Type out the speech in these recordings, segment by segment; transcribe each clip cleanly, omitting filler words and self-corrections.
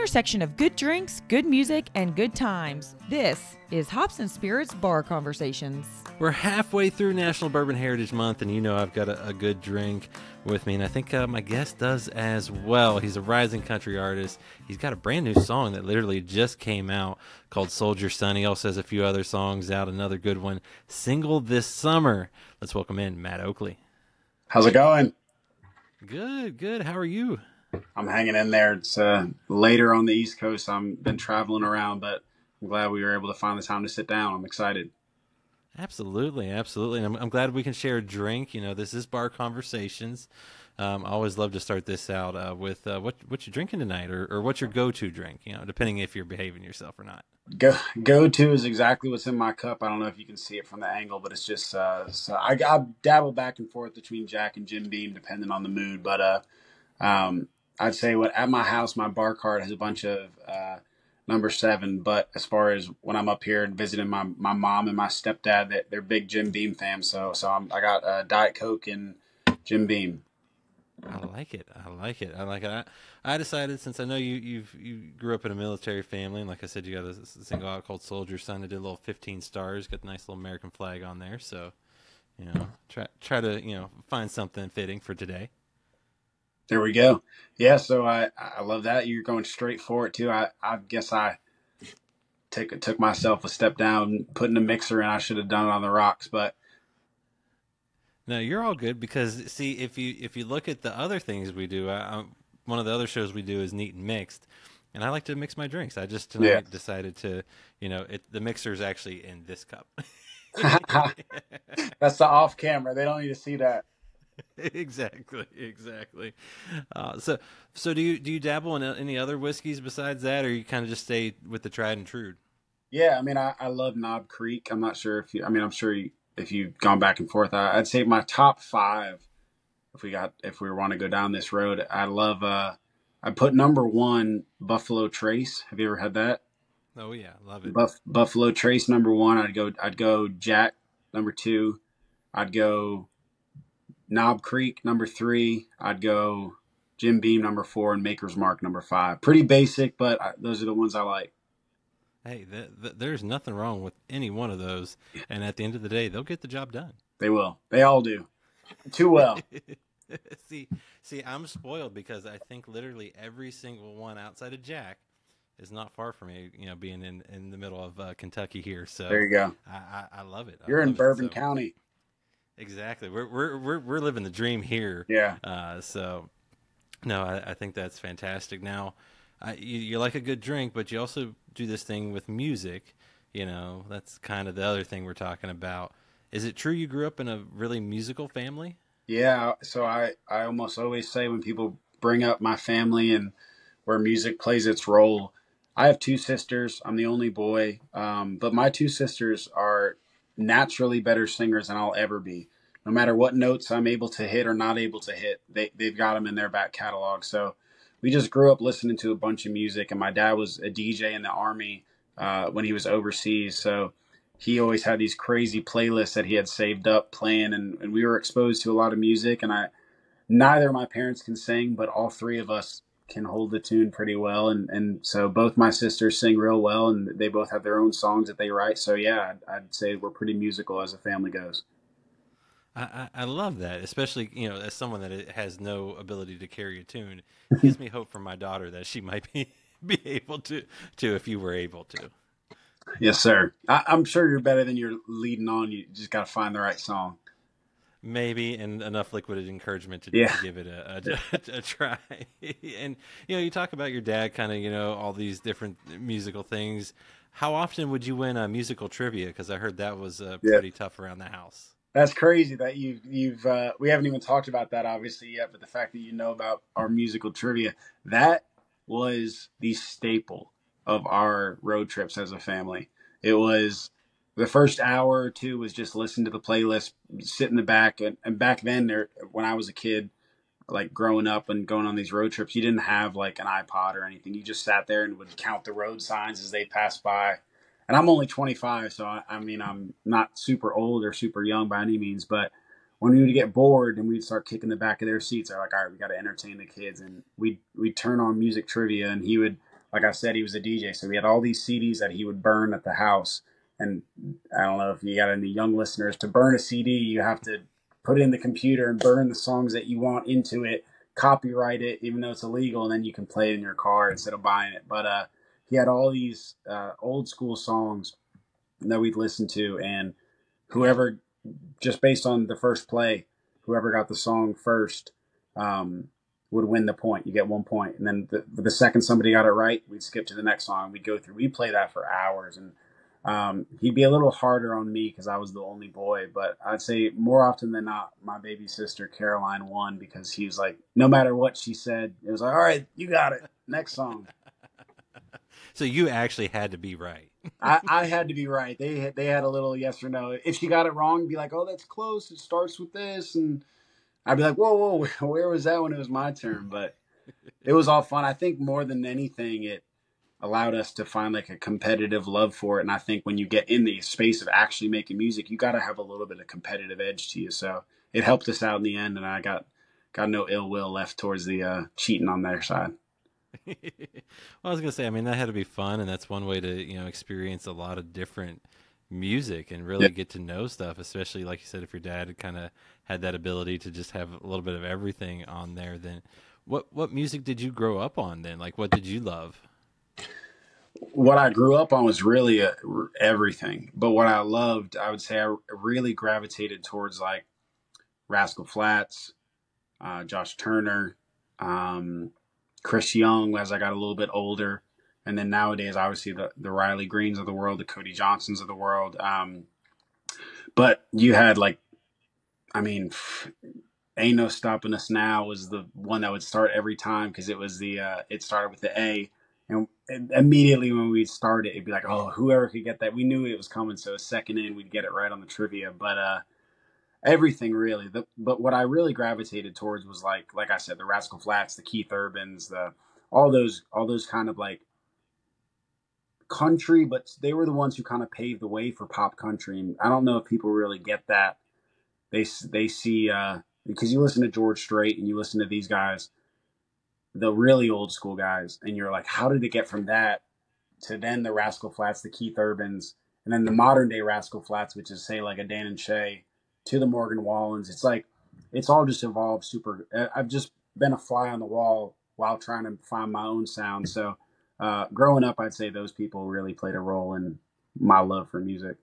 intersection of good drinks, good music, and good times. This is Hops and Spirits Bar Conversations. We're halfway through National Bourbon Heritage Month, and you know I've got a good drink with me, and I think my guest does as well. He's a rising country artist. He's got a brand new song that literally just came out called Soldier Son. He also has a few other songs out, another good one, Single This Summer. Let's welcome in Matt Oakley. How's it going? Good. How are you? I'm hanging in there. It's later on the East Coast. I've been traveling around, but I'm glad we were able to find the time to sit down. I'm excited. Absolutely. And I'm glad we can share a drink. You know, this is Bar Conversations. I always love to start this out with what you're drinking tonight, or what's your go-to drink, you know, depending if you're behaving yourself or not. Go-to is exactly what's in my cup. I don't know if you can see it from the angle, but it's just so I dabble back and forth between Jack and Jim Beam depending on the mood. But I'd say at my house, my bar cart has a bunch of number 7. But as far as when I'm up here and visiting my mom and my stepdad, they're big Jim Beam fans. So I got Diet Coke and Jim Beam. I like it. I decided, since I know you grew up in a military family, and like I said, you got a single out called Soldier Son. I did a little 15 stars, got the nice little American flag on there. So, you know, try to find something fitting for today. There we go. Yeah, so I love that. You're going straight for it, too. I guess I took myself a step down, putting a mixer in. I should have done it on the rocks, but. No, you're all good, because, see, if you look at the other things we do, one of the other shows we do is Neat and Mixed, and I like to mix my drinks. I just tonight decided to, the mixer's actually in this cup. That's the off camera. They don't need to see that. Exactly. So do you dabble in any other whiskeys besides that, or you kind of just stay with the tried and true? Yeah, I mean, I love Knob Creek. I'm not sure I'm sure if you've gone back and forth. I'd say my top 5, if we want to go down this road, I love. I put number 1 Buffalo Trace. Have you ever had that? Oh yeah, love it. Buffalo Trace number 1. I'd go Jack number 2. I'd go Knob Creek number 3. I'd go Jim Beam number 4 and Maker's Mark number 5. Pretty basic, but those are the ones I like. Hey, there's nothing wrong with any one of those, and at the end of the day, they'll get the job done. They will. They all do. Too well. See, I'm spoiled, because I think literally every single one outside of Jack is not far from me, being in the middle of Kentucky here. So there you go. I love it. You're in Bourbon County. Exactly. We're living the dream here. Yeah. So no, I think that's fantastic. Now, you like a good drink, but you also do this thing with music. That's kind of the other thing we're talking about. Is it true you grew up in a really musical family? Yeah. So I almost always say, when people bring up my family and where music plays its role, I have 2 sisters. I'm the only boy. But my 2 sisters are naturally better singers than I'll ever be. No matter what notes I'm able to hit or not able to hit, they've got them in their back catalog. So we just grew up listening to a bunch of music, and my dad was a DJ in the Army when he was overseas. So he always had these crazy playlists that he had saved up playing, and we were exposed to a lot of music. And neither of my parents can sing, but all 3 of us can hold the tune pretty well. And so both my sisters sing real well, and they both have their own songs that they write. So yeah, I'd say we're pretty musical as a family goes. I love that, especially, as someone that has no ability to carry a tune. It gives me hope for my daughter that she might be able to if you were able to. Yes, sir. I'm sure you're better than you're leading on. You just got to find the right song. Maybe, and enough liquid encouragement to give it a try. And, you talk about your dad kind of, all these different musical things. How often would you win a musical trivia? Because I heard that was pretty tough around the house. That's crazy that you've we haven't even talked about that obviously yet, but the fact that you know about our musical trivia, that was the staple of our road trips as a family. It was the first hour or 2 was just listen to the playlist, sit in the back. And back then, when I was a kid, like growing up and going on these road trips, you didn't have like an iPod or anything. You just sat there and would count the road signs as they passed by. And I'm only 25, so I mean, I'm not super old or super young by any means. But when we would get bored and we'd start kicking the back of their seats, they're like, all right, we got to entertain the kids. And we'd turn on music trivia, and he would like I said, he was a DJ, so he had all these CDs that he would burn at the house. And I don't know if you got any young listeners. To burn a CD, you have to put it in the computer and burn the songs that you want into it, copyright it, even though it's illegal, and then you can play it in your car instead of buying it. But he had all these old school songs that we'd listen to, and whoever, just based on the first play, whoever got the song first would win the point. You get 1 point. And then the second somebody got it right, we'd skip to the next song. We'd go through. We'd play that for hours. And he'd be a little harder on me because I was the only boy. But I'd say more often than not, my baby sister, Caroline, won because he was like, no matter what she said, it was like, all right, you got it. Next song. So you actually had to be right. I had to be right. They had a little yes or no. If she got it wrong, be like, oh, that's close. It starts with this. And I'd be like, whoa, where was that when it was my turn? But it was all fun. I think more than anything, it allowed us to find like a competitive love for it. And I think when you get in the space of actually making music, you got to have a little bit of competitive edge to you. So it helped us out in the end. And I got no ill will left towards the cheating on their side. Well, I was gonna say, I mean, that had to be fun, and that's one way to experience a lot of different music and really get to know stuff. Especially like you said, if your dad kind of had that ability to just have a little bit of everything on there. Then, what music did you grow up on? Then, like, what did you love? What I grew up on was really everything. But what I loved, I would say, I really gravitated towards like Rascal Flatts, Josh Turner. Chris Young as I got a little bit older. And then nowadays, obviously, the Riley Greens of the world, the Cody Johnsons of the world. But you had like, I mean, Ain't No Stopping Us Now was the one that would start every time because it was it started with the A. And immediately when we'd start it, it'd be like, oh, whoever could get that. We knew it was coming. So a second in, we'd get it right on the trivia. But everything really. But what I really gravitated towards was like I said, the Rascal Flatts, the Keith Urbans, all those kind of like country, but they were the ones who kind of paved the way for pop country. And I don't know if people really get that. They see because you listen to George Strait and you listen to these guys, the really old school guys, and you're like, how did it get from that to then the Rascal Flatts, the Keith Urbans, and then the modern day Rascal Flatts, which is say like a Dan and Shay, to the Morgan Wallens. It's like, it's all just evolved super. I've just been a fly on the wall while trying to find my own sound. So growing up, I'd say those people really played a role in my love for music.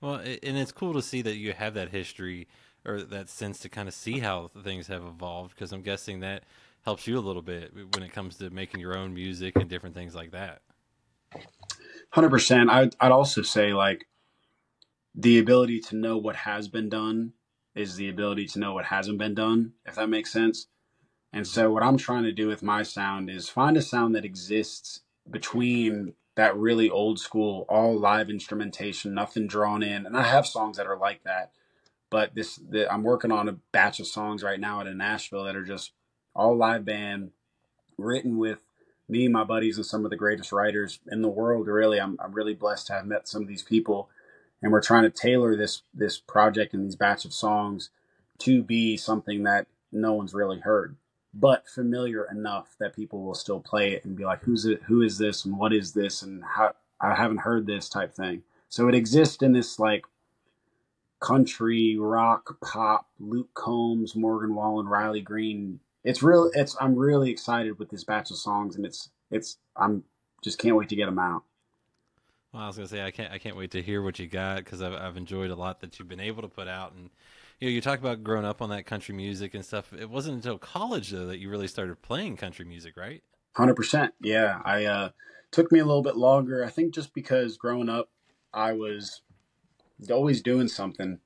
Well, and it's cool to see that you have that history or that sense to kind of see how things have evolved, because I'm guessing that helps you a little bit when it comes to making your own music and different things like that. 100%. I'd also say like the ability to know what has been done is the ability to know what hasn't been done, if that makes sense. And so what I'm trying to do with my sound is find a sound that exists between that really old school, all live instrumentation, nothing drawn in. And I have songs that are like that, but I'm working on a batch of songs right now in Nashville that are just all live band, written with me, my buddies, and some of the greatest writers in the world. Really, I'm really blessed to have met some of these people, and we're trying to tailor this project and these batch of songs to be something that no one's really heard, but familiar enough that people will still play it and be like, who is this, and what is this, and how I haven't heard this type thing. So it exists in this like country, rock, pop, Luke Combs, Morgan Wallen, Riley Green. I'm really excited with this batch of songs, and I'm just can't wait to get them out. Well, I was gonna say I can't wait to hear what you got, because I've enjoyed a lot that you've been able to put out. And you talk about growing up on that country music and stuff. It wasn't until college though that you really started playing country music, right? 100%. Yeah, I took me a little bit longer. I think just because growing up, I was always doing something,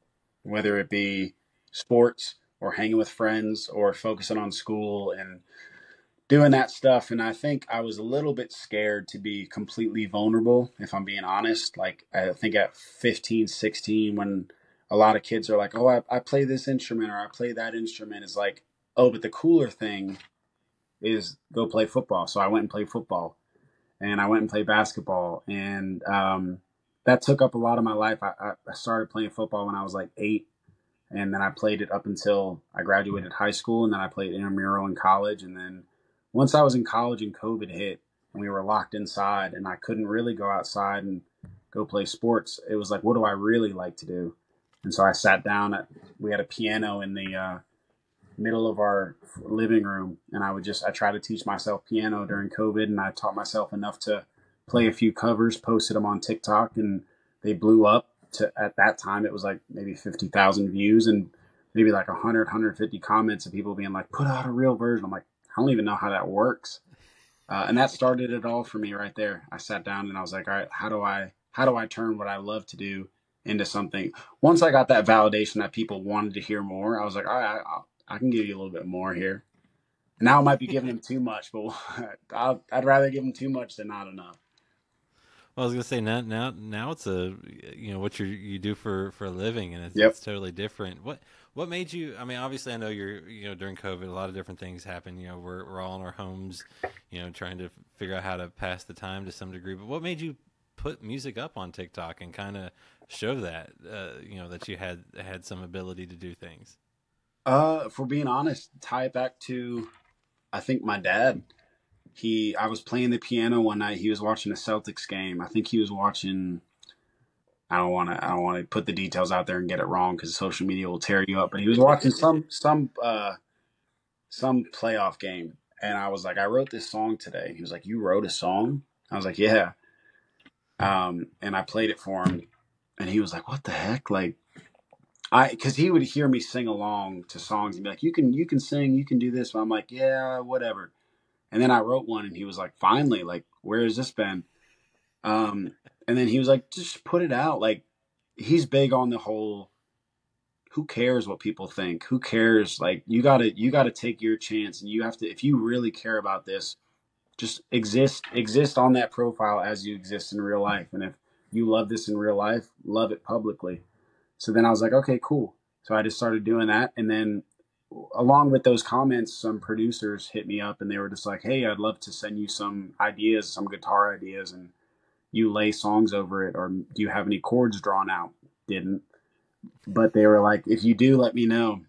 whether it be sports or hanging with friends or focusing on school and doing that stuff. And I think I was a little bit scared to be completely vulnerable, if I'm being honest. Like, I think at 15, 16, when a lot of kids are like, oh, I play this instrument or I play that instrument, it's like, oh, but the cooler thing is go play football. So I went and played football, and I went and played basketball. And that took up a lot of my life. I started playing football when I was like 8. And then I played it up until I graduated high school. And then I played intramural in college. And then once I was in college and COVID hit, and we were locked inside, and I couldn't really go outside and go play sports. It was like, what do I really like to do? And so I sat down we had a piano in the middle of our living room, and I tried to teach myself piano during COVID, and I taught myself enough to play a few covers, posted them on TikTok, and they blew up. At that time, it was like maybe 50,000 views and maybe like 150 comments of people being like, put out a real version. I'm like, I don't even know how that works. And that started it all for me right there. I sat down and I was like, all right, how do I turn what I love to do into something? Once I got that validation that people wanted to hear more, I was like, all right, I can give you a little bit more here. Now I might be giving them too much, but I'd rather give them too much than not enough. Well, I was gonna say now it's what you do for a living, and Yep. it's totally different. What made you? I mean, obviously, I know during COVID, a lot of different things happen. We're all in our homes, trying to figure out how to pass the time to some degree. But what made you put music up on TikTok and kind of show that that you had some ability to do things? For being honest, tie it back to, I think my dad. I was playing the piano one night. He was watching a Celtics game. I think he was watching. I don't want to put the details out there and get it wrong because social media will tear you up. But he was watching some playoff game, and I was like, I wrote this song today. He was like, you wrote a song? I was like, yeah. And I played it for him, and he was like, what the heck? Like, because he would hear me sing along to songs and be like, you can sing, you can do this. And I'm like, yeah, whatever. And then I wrote one, and he was like, finally, like, where has this been? And then he was like, just put it out. Like, he's big on the whole, who cares what people think? Who cares? Like, you gotta take your chance, and you have to, if you really care about this, just exist on that profile as you exist in real life. And if you love this in real life, love it publicly. So then I was like, okay, cool. So I just started doing that. And then along with those comments, some producers hit me up and they were just like, hey, I'd love to send you some ideas, some guitar ideas, and you lay songs over it. Or do you have any chords drawn out? Didn't. But they were like, if you do, let me know.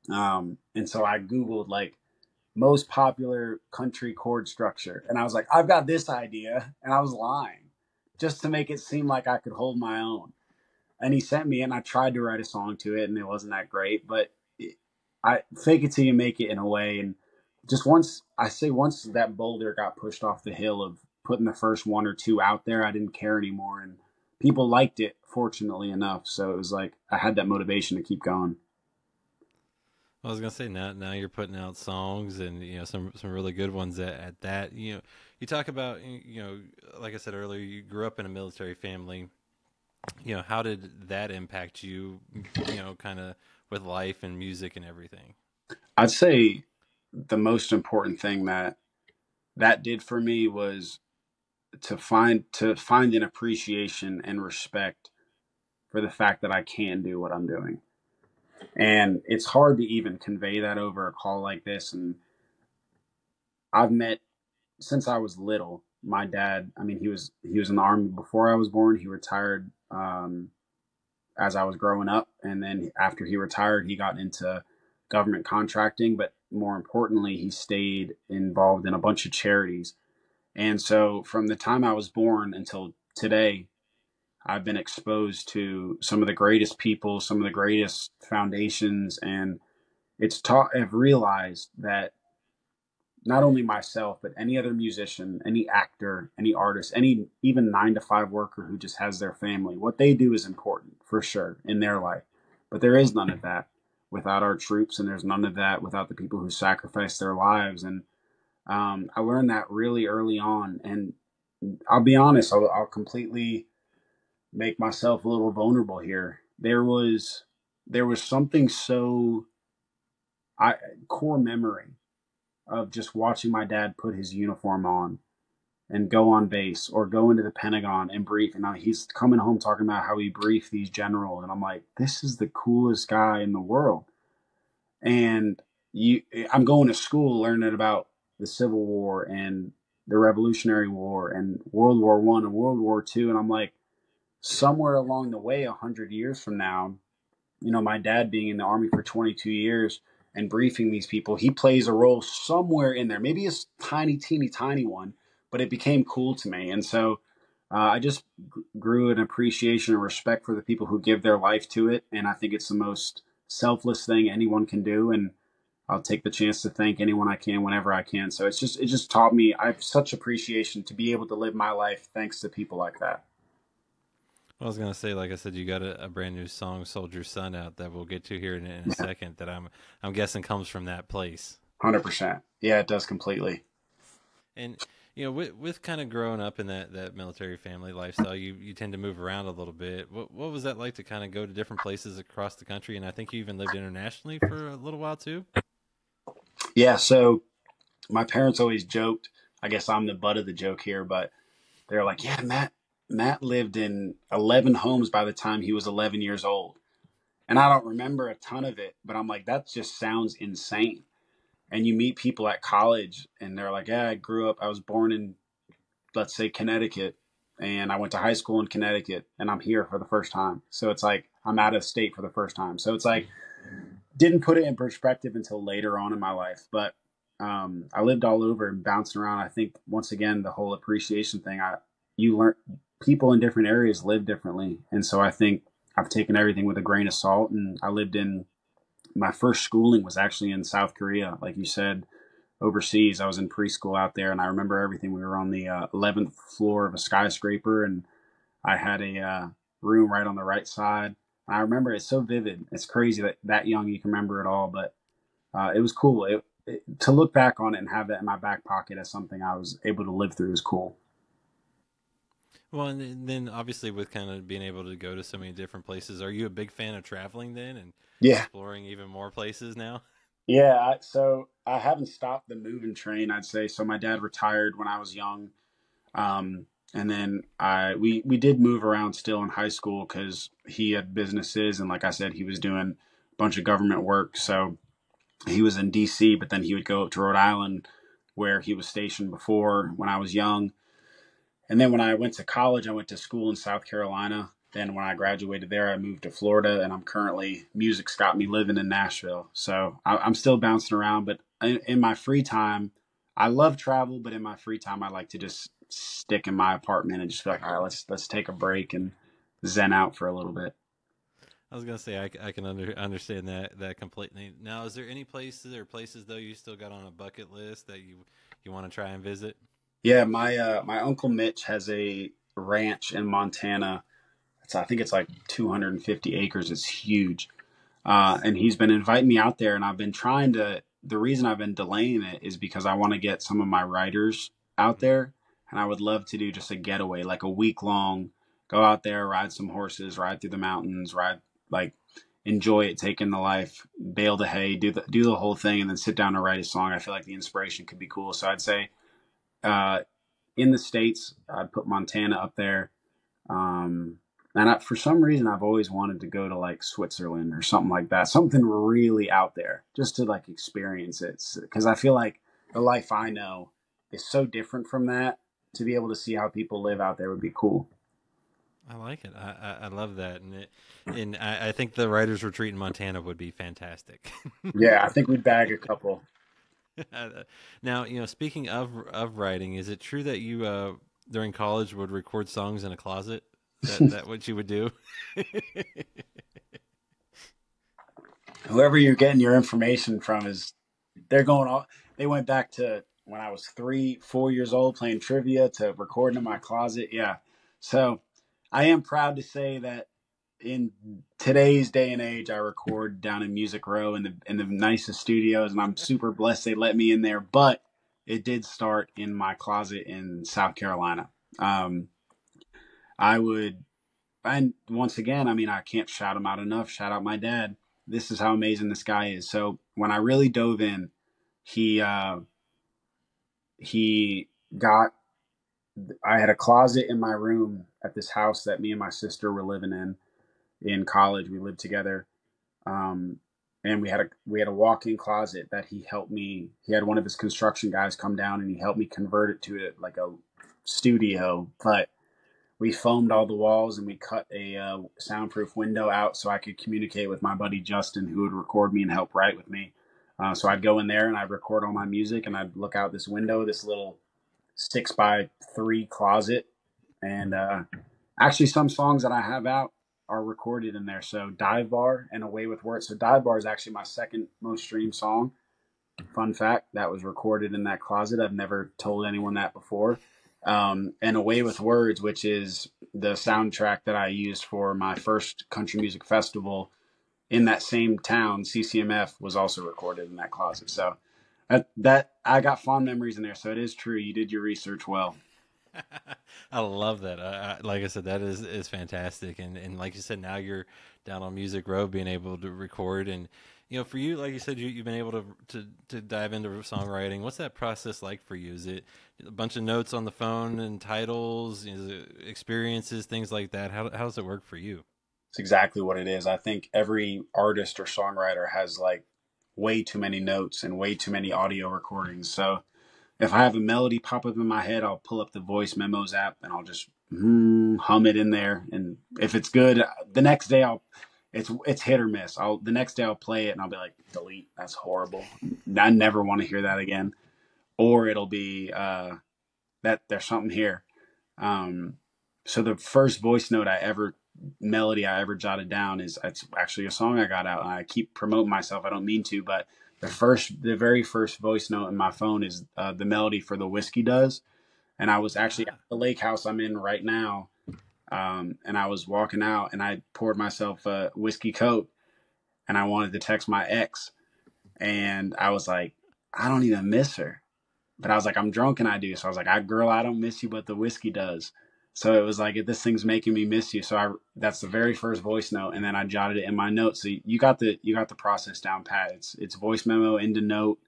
And so I Googled like most popular country chord structure. And I was like, I've got this idea. And I was lying just to make it seem like I could hold my own. And he sent me it, and I tried to write a song to it, and it wasn't that great. But I fake it till you make it in a way. And just once that boulder got pushed off the hill of putting the first one or two out there, I didn't care anymore. And people liked it, fortunately enough. So it was like I had that motivation to keep going. I was gonna say now you're putting out songs and some really good ones at that. You talk about like I said earlier, you grew up in a military family. How did that impact you? Kind of with life and music and everything. I'd say the most important thing that did for me was to find an appreciation and respect for the fact that I can do what I'm doing. And it's hard to even convey that over a call like this. And I've met since I was little. My dad, I mean, he was in the Army before I was born. He retired as I was growing up, and then after he retired, he got into government contracting. But more importantly, he stayed involved in a bunch of charities. And so, from the time I was born until today, I've been exposed to some of the greatest people, some of the greatest foundations, and I've realized that not only myself, but any other musician, any actor, any artist, any even 9 to 5 worker who just has their family, what they do is important for sure in their life. But there is none of that without our troops, and there's none of that without the people who sacrifice their lives. And I learned that really early on. And I'll be honest, I'll completely make myself a little vulnerable here. There was something so core memory of just watching my dad put his uniform on and go on base or go into the Pentagon and brief. And now he's coming home talking about how he briefed these generals. And I'm like, this is the coolest guy in the world. And I'm going to school learning about the Civil War and the Revolutionary War and World War I and World War II. And I'm like, somewhere along the way, 100 years from now, my dad being in the Army for 22 years and briefing these people, he plays a role somewhere in there, maybe a tiny, teeny, tiny one, but it became cool to me. And so I just grew an appreciation and respect for the people who give their life to it. And I think it's the most selfless thing anyone can do. And I'll take the chance to thank anyone I can whenever I can. So it just taught me, I have such appreciation to be able to live my life thanks to people like that. I was gonna say, like I said, you got a brand new song, "Soldier Sun," out that we'll get to here in a second. That I'm guessing comes from that place. 100%. Yeah, it does completely. And with kind of growing up in that military family lifestyle, you tend to move around a little bit. What was that like to kind of go to different places across the country? And I think you even lived internationally for a little while too. Yeah. So my parents always joked, I guess I'm the butt of the joke here, but they're like, yeah, Matt lived in 11 homes by the time he was 11 years old. And I don't remember a ton of it, but I'm like, that just sounds insane. And you meet people at college and they're like, yeah, I was born in, let's say, Connecticut, and I went to high school in Connecticut, and I'm here for the first time. So it's like, I'm out of state for the first time. So it's like, didn't put it in perspective until later on in my life. But I lived all over and bounced around. I think, once again, the whole appreciation thing, you learn, people in different areas live differently. And so I think I've taken everything with a grain of salt. And my first schooling was actually in South Korea, like you said, overseas. I was in preschool out there, and I remember everything. We were on the 11th floor of a skyscraper, and I had a room right on the right side. And I remember it's so vivid. It's crazy that young you can remember it all, but it was cool. To look back on it and have that in my back pocket as something I was able to live through is cool. Well, and then obviously with kind of being able to go to so many different places, are you a big fan of traveling then and Yeah. exploring even more places now? Yeah. So I haven't stopped the moving train, I'd say. So my dad retired when I was young. Um, and then we did move around still in high school because he had businesses. And like I said, he was doing a bunch of government work. So he was in DC, but then he would go up to Rhode Island where he was stationed before when I was young. And then when I went to college, I went to school in South Carolina. Then when I graduated there, I moved to Florida, and music's got me living in Nashville. So I'm still bouncing around, but in my free time, I love travel, but in my free time, I like to just stick in my apartment and just be like, all right, let's take a break and zen out for a little bit. I was gonna say I can understand that completely. Now, is there any places though you still got on a bucket list that you want to try and visit? Yeah, my uncle Mitch has a ranch in Montana. I think it's like 250 acres. It's huge. And he's been inviting me out there, and I've been trying to. The reason I've been delaying it is because I want to get some of my riders out there, and I would love to do just a getaway, like a week long, go out there, ride some horses, ride through the mountains, like enjoy it, take in the life, bale the hay, do the whole thing, and then sit down and write a song. I feel like the inspiration could be cool. So I'd say uh, in the States, I'd put Montana up there. Um, and for some reason, I've always wanted to go to like Switzerland or something like that, something really out there, just to like experience it. Because I feel like the life I know is so different from that. To be able to see how people live out there would be cool. I like it. I love that, and I think the writers' retreat in Montana would be fantastic. Yeah, I think we'd bag a couple. Now, speaking of writing, is it true that you during college would record songs in a closet? That what you would do? Whoever you're getting your information from they went back to when I was 3, 4 years old playing trivia to recording in my closet. Yeah. So I am proud to say that in today's day and age, I record down in Music Row in the nicest studios, and I'm super blessed they let me in there. But it did start in my closet in South Carolina. I would, and once again, I mean, I can't shout him out enough. Shout out my dad. This is how amazing this guy is. So when I really dove in, he he got. I had a closet in my room at this house that me and my sister were living in college. We lived together, um, and we had a walk-in closet that he helped me. He had one of his construction guys come down, and he helped me convert it to like a studio. But we foamed all the walls, and we cut a soundproof window out so I could communicate with my buddy Justin, who would record me and help write with me. So I'd go in there and I'd record all my music, and I'd look out this window, this little 6x3 closet. And actually, some songs that I have out are recorded in there. So Dive Bar and Away with Words. So Dive Bar is actually my second most streamed song. Fun fact, that was recorded in that closet. I've never told anyone that before. And Away with Words, which is the soundtrack that I used for my first country music festival in that same town, CCMF, was also recorded in that closet. So that I got fond memories in there. So it is true. You did your research well. I love that. Like I said, that is fantastic. And like you said, now you're down on Music Row, being able to record. And for you, like you said, you've been able to dive into songwriting. What's that process like for you? Is it a bunch of notes on the phone and titles, experiences, things like that? How does it work for you? It's exactly what it is. I think every artist or songwriter has like way too many notes and way too many audio recordings. So if I have a melody pop up in my head, I'll pull up the voice memos app and I'll just hum it in there. And if it's good, the next day it's hit or miss. The next day I'll play it and I'll be like, delete. That's horrible. I never want to hear that again. Or it'll be that there's something here. So the first voice note melody I ever jotted down it's actually a song I got out. And I keep promoting myself. I don't mean to, but the very first voice note in my phone is the melody for the Whiskey Does. And I was actually at the lake house I'm in right now. And I was walking out and I poured myself a whiskey coat and I wanted to text my ex. And I was like, I don't even miss her. But I was like, I'm drunk and I do. So I was like, girl, I don't miss you, but the whiskey does. So it was like, this thing's making me miss you. So that's the very first voice note. And then I jotted it in my notes. So you got the process down pat. It's voice memo into note.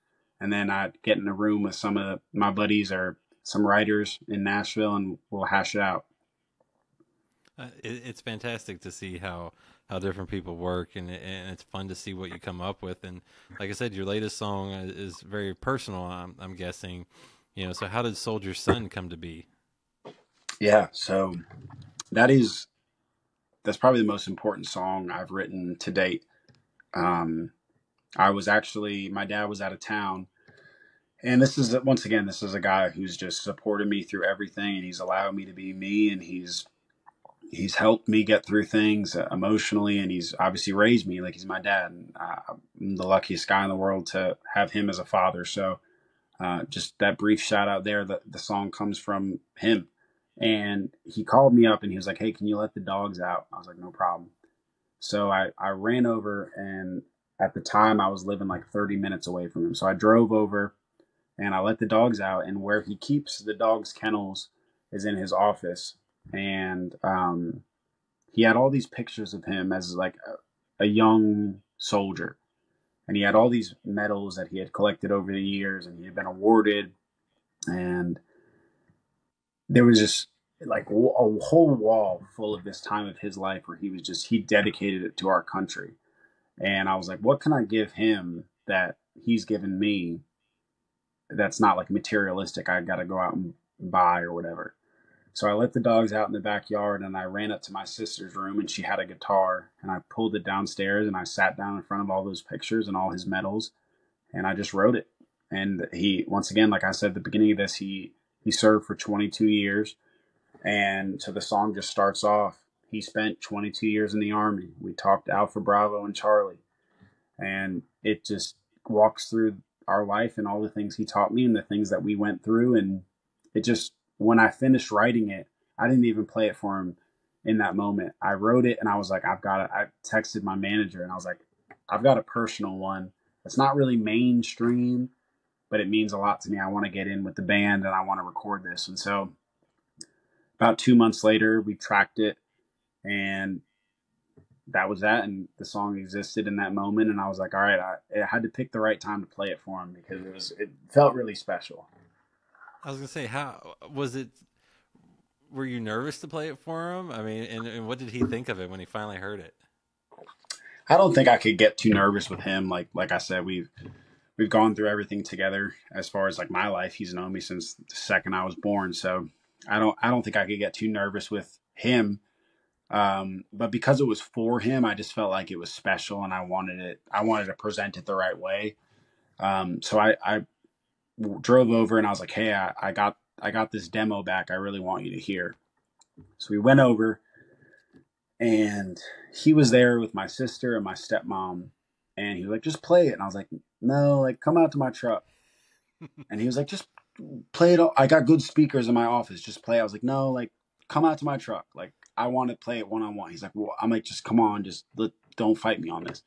And then I get in a room with some of my buddies or some writers in Nashville and we'll hash it out. It's fantastic to see how different people work, and it's fun to see what you come up with. And like I said, your latest song is very personal. I'm guessing, So how did Soldier Son come to be? Yeah, so that's probably the most important song I've written to date. My dad was out of town, and this is a guy who's just supported me through everything, and he's allowed me to be me, and he's helped me get through things emotionally, and he's obviously raised me like he's my dad. And I'm the luckiest guy in the world to have him as a father. So just that brief shout out there, the song comes from him. And he called me up and he was like, hey, can you let the dogs out? I was like, no problem. So I ran over, and at the time I was living like 30 minutes away from him. So I drove over and I let the dogs out, and where he keeps the dogs' kennels is in his office. And he had all these pictures of him as like a young soldier, and he had all these medals that he had collected over the years and he had been awarded. And there was just like a whole wall full of this time of his life where he dedicated it to our country. And I was like, what can I give him that he's given me that's not like materialistic I got to go out and buy or whatever? So I let the dogs out in the backyard and I ran up to my sister's room, and she had a guitar, and I pulled it downstairs and I sat down in front of all those pictures and all his medals, and I just wrote it. And he, once again, like I said at the beginning of this, he served for 22 years. And so the song just starts off, he spent 22 years in the Army. We talked Alpha, Bravo, and Charlie. And it just walks through our life and all the things he taught me and the things that we went through. And it just, when I finished writing it, I didn't even play it for him in that moment. I wrote it and I was like, I texted my manager and I was like, I've got a personal one. It's not really mainstream, but it means a lot to me. I want to get in with the band and I want to record this. And so about 2 months later, we tracked it, and that was that. And the song existed in that moment. And I was like, all right, I had to pick the right time to play it for him because it felt really special. I was gonna say, how was it? Were you nervous to play it for him? I mean, and what did he think of it when he finally heard it? I don't think I could get too nervous with him. Like I said, we've gone through everything together as far as like my life. He's known me since the second I was born. So I don't think I could get too nervous with him. But because it was for him, I just felt like it was special and I wanted to present it the right way. So I drove over and I was like, hey, I got got this demo back. I really want you to hear. So we went over, and he was there with my sister and my stepmom, and he was like, just play it. And I was like, no, like, come out to my truck. And he was like, just play it. I got good speakers in my office. Just play. I was like, no, like, come out to my truck. Like, I want to play it one on one. He's like, well, I'm like, just come on, don't fight me on this.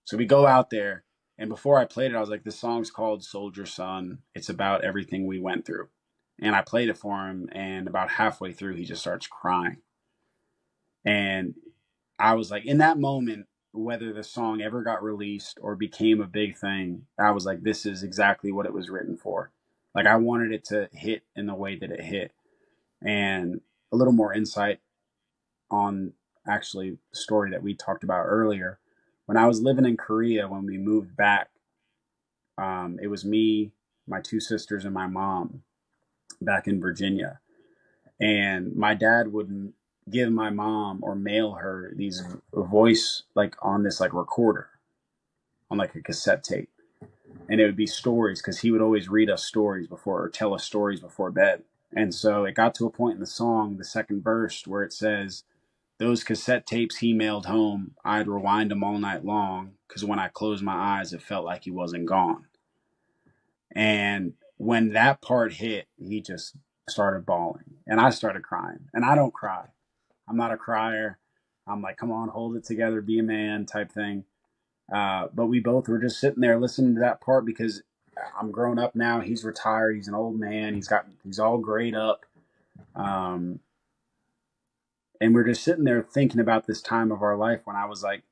So we go out there, and before I played it, I was like, this song's called Soldier Son. It's about everything we went through. And I played it for him, and about halfway through, he just starts crying. And I was like, in that moment, whether the song ever got released or became a big thing, I was like, this is exactly what it was written for. Like, I wanted it to hit in the way that it hit. And a little more insight on actually the story that we talked about earlier. When I was living in Korea, when we moved back, it was me, my two sisters, and my mom back in Virginia. And my dad wouldn't give my mom or mail her these voice, like, on this like recorder, on like a cassette tape. And it would be stories, because he would always read us stories before, or tell us stories before bed. And so it got to a point in the song, the second verse, where it says, those cassette tapes he mailed home, I'd rewind them all night long, because when I closed my eyes, it felt like he wasn't gone. And when that part hit, he just started bawling, and I started crying. And I don't cry. I'm not a crier. I'm like, come on, hold it together, be a man type thing. But we both were just sitting there listening to that part, because I'm grown up now. He's retired. He's an old man. He's all grayed up. And we're just sitting there thinking about this time of our life when I was like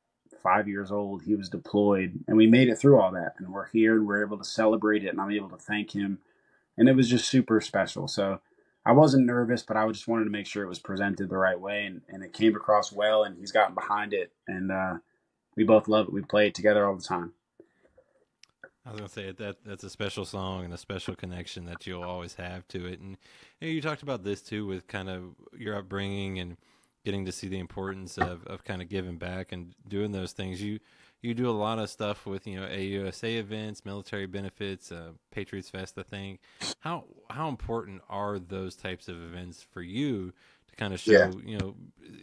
5 years old. He was deployed, and we made it through all that. And we're here, and we're able to celebrate it. And I'm able to thank him. And it was just super special. So I wasn't nervous, but I just wanted to make sure it was presented the right way. And it came across well, and he's gotten behind it. And we both love it. We play it together all the time. I was gonna say that's a special song and a special connection that you'll always have to it. And you talked about this too, with kind of your upbringing and getting to see the importance of kind of giving back and doing those things. You do a lot of stuff with AUSA events, military benefits, Patriots Fest. I think how important are those types of events for you to kind of show? Yeah.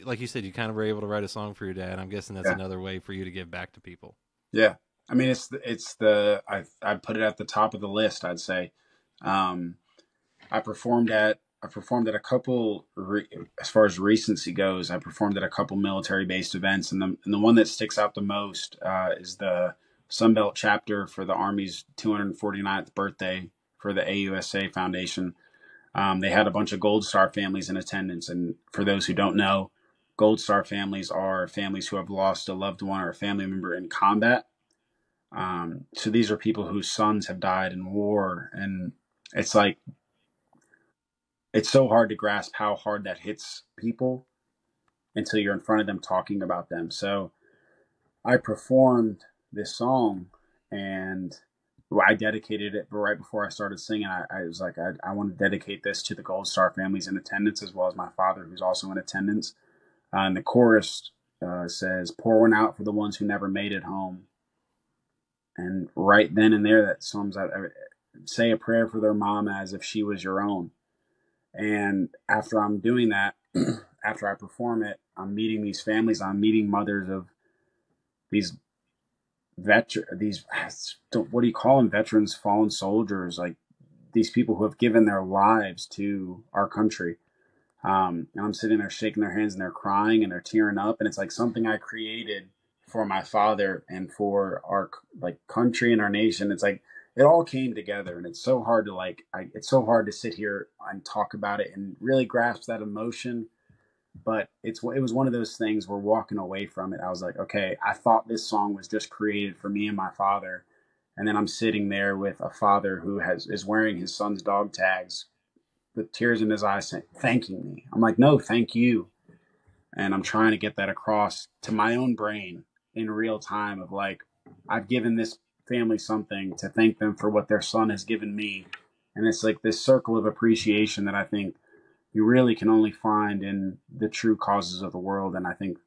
Like you said, you kind of were able to write a song for your dad. I'm guessing that's another way for you to give back to people. Yeah. I mean, I'd put it at the top of the list, I'd say. I performed at a couple, as far as recency goes, I performed at a couple military-based events, and the one that sticks out the most is the Sunbelt chapter for the Army's 249th birthday for the AUSA Foundation. They had a bunch of Gold Star families in attendance, and for those who don't know, Gold Star families are families who have lost a loved one or a family member in combat. So these are people whose sons have died in war, and it's like, it's so hard to grasp how hard that hits people until you're in front of them talking about them. So I performed this song, and I dedicated it right before I started singing. I was like, I want to dedicate this to the Gold Star families in attendance, as well as my father, who's also in attendance. And the chorus says, pour one out for the ones who never made it home. And right then and there, that sums up, say a prayer for their mom as if she was your own. And after I'm doing that, after I perform it, I'm meeting these families. I'm meeting mothers of these what do you call them? Veterans, fallen soldiers, like these people who have given their lives to our country. And I'm sitting there shaking their hands, and they're crying and they're tearing up. And it's like something I created for my father and for our like country and our nation. It's like it all came together, and it's so hard to it's so hard to sit here and talk about it and really grasp that emotion. But it was one of those things where walking away from it, I was like, okay, I thought this song was just created for me and my father. And then I'm sitting there with a father who is wearing his son's dog tags with tears in his eyes saying, thanking me. I'm like, no, thank you. And I'm trying to get that across to my own brain in real time of like, I've given this family something to thank them for what their son has given me. And it's like this circle of appreciation that I think you really can only find in the true causes of the world. And I think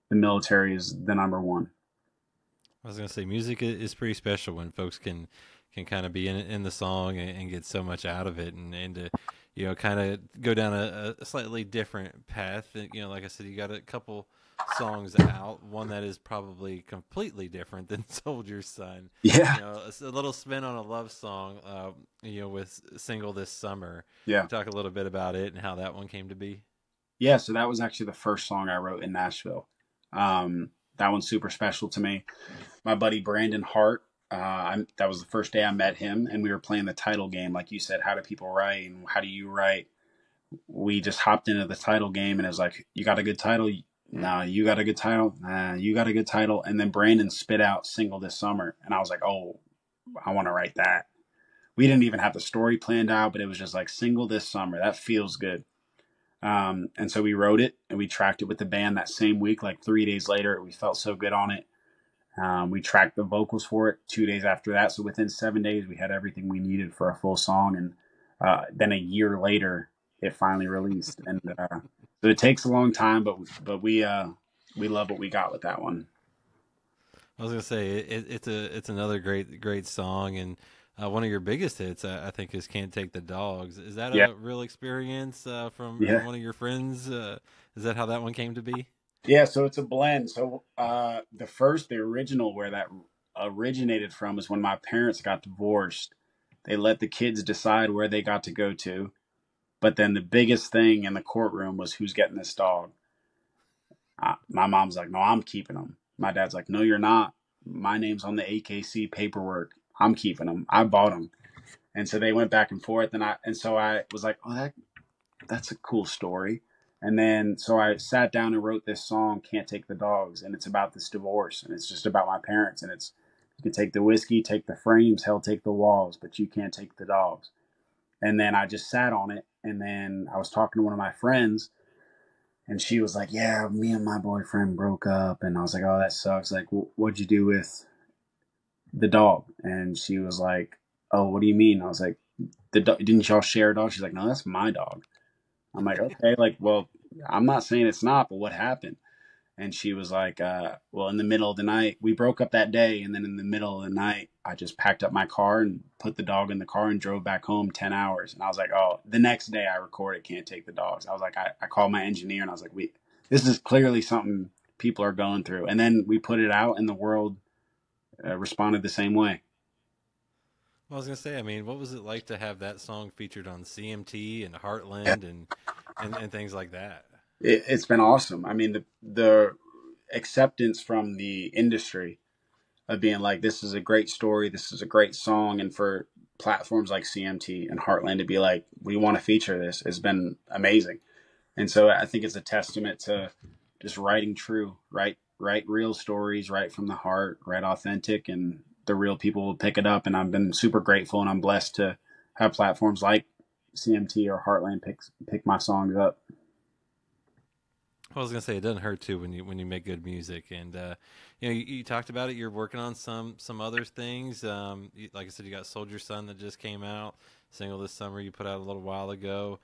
the military is the number one. I was gonna say music is pretty special when folks can can kind of be in the song and get so much out of it, and to kind of go down a slightly different path. And, like I said, you got a couple songs out, one that is probably completely different than Soldier's Son. Yeah. It's a little spin on a love song, with Single This Summer. Yeah. Talk a little bit about it and how that one came to be. Yeah. So that was actually the first song I wrote in Nashville. That one's super special to me. My buddy Brandon Hart, that was the first day I met him, and we were playing the title game. Like you said, how do people write and how do you write? We just hopped into the title game, and it was like, you got a good title? Nah, you got a good title? Nah, you got a good title. And then Brandon spit out Single This Summer, and I was like, oh, I want to write that. We didn't even have the story planned out, but it was just like, Single This Summer. That feels good. And so we wrote it, and we tracked it with the band that same week. Like 3 days later, we felt so good on it. We tracked the vocals for it 2 days after that. So within 7 days, we had everything we needed for a full song. And then a year later, it finally released. And so it takes a long time, but we love what we got with that one. I was gonna say it's another great song, and one of your biggest hits, I think, is "Can't Take the Dogs." Is that a real experience from one of your friends? Is that how that one came to be? Yeah, so it's a blend. So the original where that originated from is when my parents got divorced. They let the kids decide where they got to go to. But then the biggest thing in the courtroom was who's getting this dog. My mom's like, no, I'm keeping him. My dad's like, no, you're not. My name's on the AKC paperwork. I'm keeping him. I bought him. And so they went back and forth. And so I was like, oh, that's a cool story. And then so I sat down and wrote this song, Can't Take the Dogs. And it's about this divorce. And it's just about my parents. And it's, you can take the whiskey, take the frames, hell, take the walls, but you can't take the dogs. And then I just sat on it. And then I was talking to one of my friends, and she was like, yeah, me and my boyfriend broke up. And I was like, oh, that sucks. Like, what'd you do with the dog? And she was like, oh, what do you mean? I was like, didn't y'all share a dog? She's like, no, that's my dog. I'm like, okay, like, well, I'm not saying it's not, but what happened? And she was like, well, in the middle of the night, we broke up that day. And then in the middle of the night, I just packed up my car and put the dog in the car and drove back home 10 hours. And I was like, oh, the next day I recorded Can't Take the Dogs. I was like, I called my engineer and I was like, this is clearly something people are going through. And then we put it out and the world responded the same way. Well, I was going to say, I mean, what was it like to have that song featured on CMT and Heartland and things like that? It's been awesome. I mean, the acceptance from the industry of being like, this is a great story, this is a great song, and for platforms like CMT and Heartland to be like, we want to feature this, has been amazing. And so I think it's a testament to just writing true, write real stories, write from the heart, write authentic, and the real people will pick it up. And I've been super grateful, and I'm blessed to have platforms like CMT or Heartland pick my songs up. I was gonna say, it doesn't hurt too when you make good music, and you talked about it. You're working on some other things. Like I said, you got Soldier's Son that just came out, Single This Summer you put out a little while ago.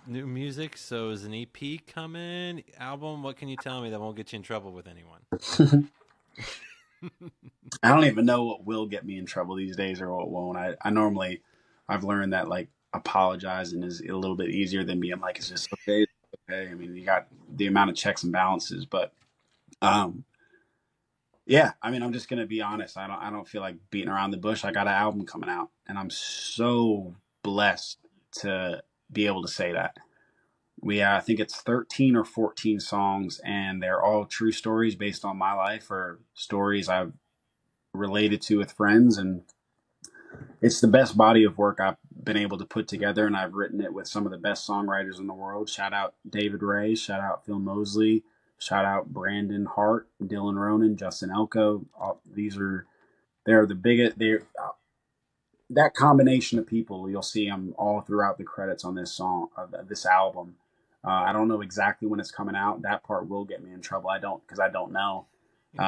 New music. So is an EP coming? Album? What can you tell me that won't get you in trouble with anyone? I don't even know what will get me in trouble these days or what won't. I've learned that like apologizing is a little bit easier than being like, it's just okay. Okay. I mean, you got the amount of checks and balances, but, yeah, I mean, I'm just going to be honest. I don't feel like beating around the bush. I got an album coming out, and I'm so blessed to be able to say that. I think it's 13 or 14 songs, and they're all true stories based on my life or stories I've related to with friends. And it's the best body of work I've been able to put together, and I've written it with some of the best songwriters in the world. Shout out David Ray, shout out Phil Mosley, shout out Brandon Hart, Dylan Ronan, Justin Elko. They're the biggest. That combination of people, you'll see them all throughout the credits on this song, this album. I don't know exactly when it's coming out. That part will get me in trouble. Because I don't know.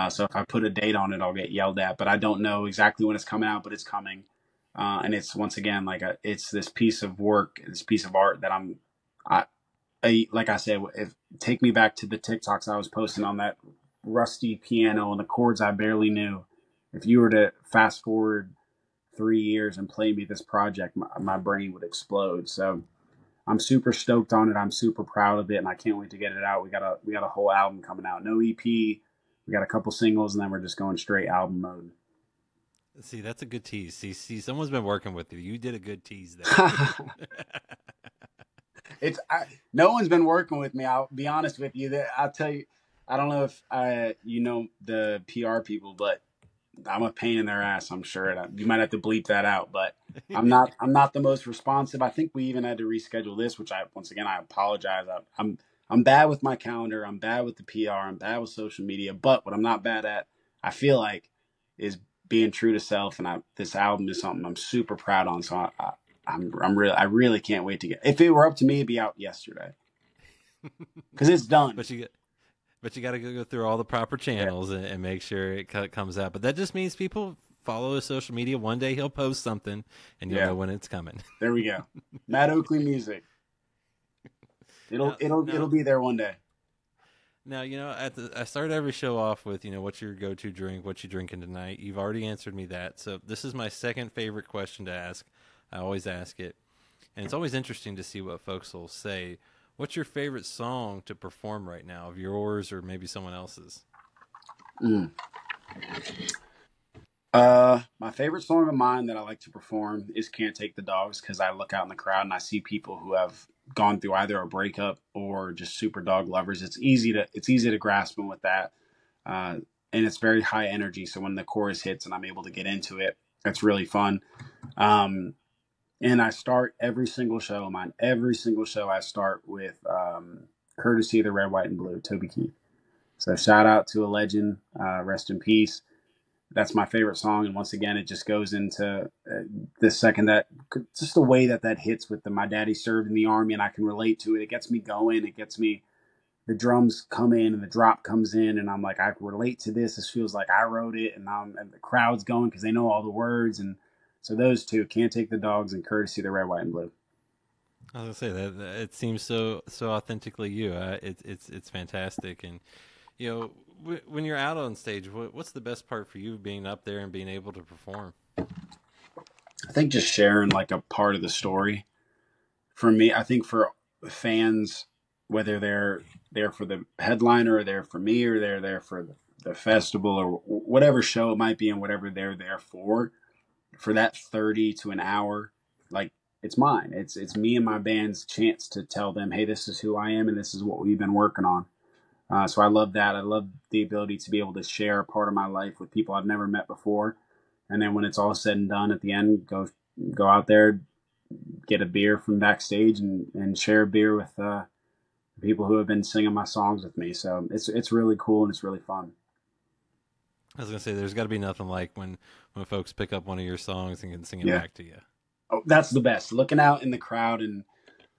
So if I put a date on it, I'll get yelled at. But I don't know exactly when it's coming out, but it's coming. And it's once again it's this piece of work, this piece of art that like I said, take me back to the TikToks I was posting on that rusty piano and the chords I barely knew. if you were to fast forward 3 years and play me this project, my brain would explode. So I'm super stoked on it. I'm super proud of it, and I can't wait to get it out. We got a whole album coming out. No EP. We got a couple singles, and then we're just going straight album mode. See, that's a good tease. See, someone's been working with you. You did a good tease there. No one's been working with me. I'll be honest with you. I'll tell you. I don't know if you know the PR people, but I'm a pain in their ass. I'm sure you might have to bleep that out, but I'm not the most responsive. I think we even had to reschedule this, which once again I apologize. I'm bad with my calendar. I'm bad with the PR. I'm bad with social media. But what I'm not bad at, I feel like, is being true to self. And this album is something I'm super proud on. So I really can't wait to get. If it were up to me, it'd be out yesterday because it's done. But you got to go through all the proper channels and make sure it comes out. But that just means people follow his social media. One day he'll post something, and you'll know when it's coming. There we go. Matt Oakley music. It'll be there one day. Now, I start every show off with, what's your go-to drink? What you drinking tonight? You've already answered me that. So this is my second favorite question to ask. I always ask it. And it's always interesting to see what folks will say. What's your favorite song to perform right now, of yours or maybe someone else's? My favorite song of mine that I like to perform is Can't Take the Dogs, because I look out in the crowd and I see people who have gone through either a breakup or just super dog lovers. It's easy to grasp them with that. And it's very high energy. So when the chorus hits and I'm able to get into it, that's really fun. And I start every single show of mine. Every single show I start with Courtesy of the Red, White, and Blue, Toby Keith. So shout out to a legend. Rest in peace. That's my favorite song. And once again, it just goes into the second that, just the way that hits with my daddy served in the Army, and I can relate to it. It gets me going. It gets me, the drums come in and the drop comes in, and I'm like, I can relate to this. This feels like I wrote it, and the crowd's going because they know all the words. And so those two, Can't Take the Dogs and Courtesy of the Red, White, and Blue. I was gonna say that it seems so authentically you. It's fantastic, and when you're out on stage, what's the best part for you, being up there and being able to perform? I think just sharing like a part of the story. For me, I think for fans, whether they're there for the headliner or they're for me or they're there for the festival or whatever show it might be and whatever they're there for that 30 to an hour, like, it's mine. It's me and my band's chance to tell them, hey, this is who I am and this is what we've been working on. So I love that. I love the ability to be able to share a part of my life with people I've never met before. And then when it's all said and done at the end, go out there, get a beer from backstage and share a beer with people who have been singing my songs with me. So it's really cool and it's really fun. I was going to say, there's got to be nothing like when folks pick up one of your songs and can sing it back to you. Oh, that's the best. Looking out in the crowd, and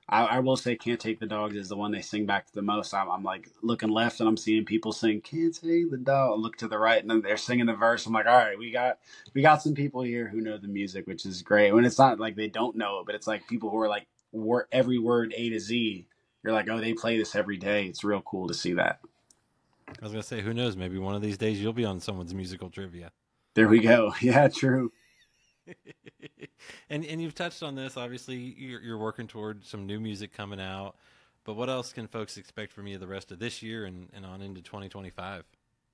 I will say Can't Take the Dogs is the one they sing back to the most. I'm like looking left and I'm seeing people sing Can't Take the Dog. I look to the right and then they're singing the verse. I'm like, all right, we got some people here who know the music, which is great. When it's not like they don't know it, but it's like people who are like every word A to Z. You're like, oh, they play this every day. It's real cool to see that. I was going to say, who knows? Maybe one of these days you'll be on someone's musical trivia. There we go. Yeah, true. And you've touched on this. Obviously, you're working toward some new music coming out. But what else can folks expect from you the rest of this year and on into 2025?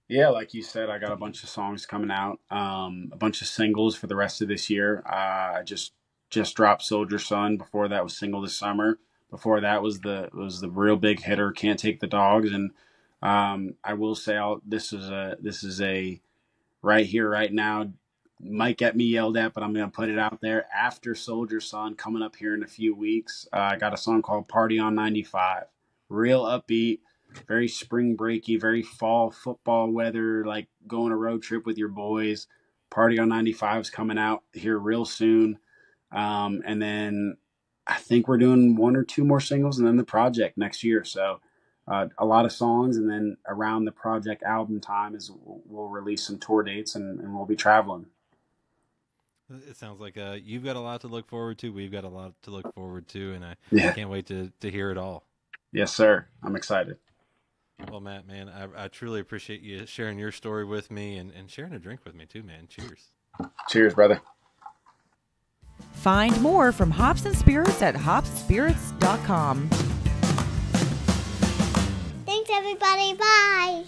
Yeah, like you said, I got a bunch of songs coming out, a bunch of singles for the rest of this year. I just dropped Soldier Son. Before that was Single This Summer. Before that was the real big hitter, Can't Take the Dogs. And I will say this is a right here, right now. Might get me yelled at, but I'm going to put it out there. After Soldier Son, coming up here in a few weeks, I got a song called Party on 95. Real upbeat, very spring breaky, very fall football weather, like going a road trip with your boys. Party on 95 is coming out here real soon. And then I think we're doing one or two more singles and then the project next year. So a lot of songs, and then around the project album time is we'll release some tour dates and we'll be traveling. It sounds like you've got a lot to look forward to. We've got a lot to look forward to, and I can't wait to hear it all. Yes, sir. I'm excited. Well, Matt, man, I truly appreciate you sharing your story with me and sharing a drink with me too, man. Cheers. Cheers, brother. Find more from Hops and Spirits at hopspirits.com. Thanks, everybody. Bye.